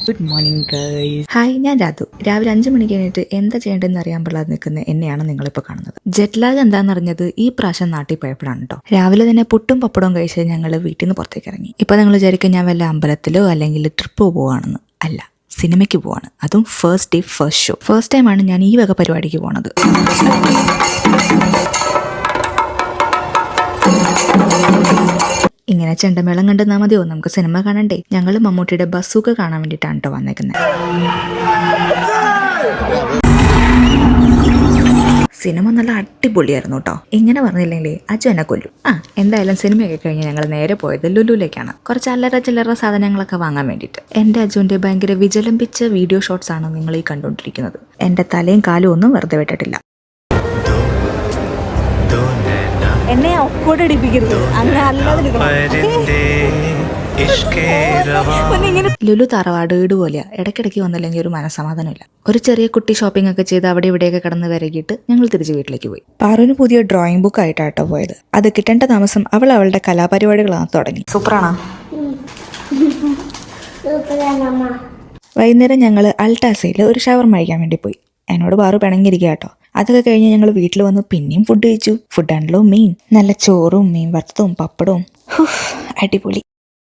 Good morning guys. Hi, ഞാൻ രാധു. രാവിലെ 5 മണിക്ക് കഴിഞ്ഞിട്ട് എന്താ ചെയ്യേണ്ടതെന്ന് അറിയാൻ പാടില്ലാതെ നിൽക്കുന്ന എന്നെയാണ് നിങ്ങളിപ്പോൾ കാണുന്നത്. ജെറ്റ് ലാഗ് എന്താണെന്നറിഞ്ഞത് ഈ പ്രാവശ്യം നാട്ടിൽ പോയപ്പോഴാണ് കേട്ടോ. രാവിലെ തന്നെ പുട്ടും പപ്പടവും കഴിച്ച് ഞങ്ങൾ വീട്ടിൽ നിന്ന് പുറത്തേക്ക് ഇറങ്ങി. ഇപ്പൊ നിങ്ങൾ വിചാരിക്കും ഞാൻ വല്ല അമ്പലത്തിലോ അല്ലെങ്കിൽ ട്രിപ്പോ പോവാണെന്ന്. അല്ല, സിനിമയ്ക്ക് പോവാണ്. അതും first day first show. First ടൈമാണ് ഞാൻ ഈ വക പരിപാടിക്ക് പോണത്. ഇങ്ങനെ ചെണ്ടമേളം കണ്ടെന്നാൽ മതിയോ, നമുക്ക് സിനിമ കാണണ്ടേ? ഞങ്ങൾ മമ്മൂട്ടിയുടെ ബസ്സൊക്കെ കാണാൻ വേണ്ടിയിട്ടാണ് കേട്ടോ വന്നേക്കുന്നത്. സിനിമ നല്ല അടിപൊളിയായിരുന്നു കേട്ടോ. ഇങ്ങനെ പറഞ്ഞില്ലെങ്കിൽ അജു എന്നെ കൊല്ലും. എന്തായാലും സിനിമയൊക്കെ കഴിഞ്ഞ് ഞങ്ങൾ നേരെ പോയത് ലുലുവിലേക്കാണ്. കുറച്ച് അല്ലറ ചില്ലറ സാധനങ്ങളൊക്കെ വാങ്ങാൻ വേണ്ടിയിട്ട്. എൻ്റെ അജുവിൻ്റെ ഭയങ്കര വിജലംബിച്ച വീഡിയോ ഷോട്ട്സ് ആണ് നിങ്ങൾ ഈ കണ്ടുകൊണ്ടിരിക്കുന്നത്. എൻ്റെ തലയും കാലും ഒന്നും വെറുതെ വിട്ടിട്ടില്ല. എന്നെ ഒക്കോടിപ്പിക്കരുത്. ലുലു തറവാട് വീട് പോലെയാ. ഇടയ്ക്കിടയ്ക്ക് വന്നില്ലെങ്കിൽ ഒരു മനസ്സമാധാനമില്ല. ഒരു ചെറിയ കുട്ടി ഷോപ്പിംഗ് ഒക്കെ ചെയ്ത് അവിടെ ഇവിടെയൊക്കെ കടന്ന് വരകിയിട്ട് ഞങ്ങൾ തിരിച്ച് വീട്ടിലേക്ക് പോയി. പാറുവിന് പുതിയ ഡ്രോയിങ് ബുക്ക് ആയിട്ടാട്ടോ പോയത്. അത് കിട്ടേണ്ട താമസം അവൾ അവളുടെ കലാപരിപാടികളാണ് തുടങ്ങി. സൂപ്പറാണോ? വൈകുന്നേരം ഞങ്ങൾ അൾട്ടാസയിൽ ഒരു ഷവർമ കഴിക്കാൻ വേണ്ടി പോയി. എന്നോട് പാറു പിണങ്ങിയിരിക്കുക കേട്ടോ. അതൊക്കെ കഴിഞ്ഞ് ഞങ്ങൾ വീട്ടിൽ വന്ന് പിന്നെയും ഫുഡ് കഴിച്ചു. ഫുഡാണല്ലോ മെയിൻ. നല്ല ചോറും മീൻ വറുത്തതും പപ്പടവും. അടിപൊളി.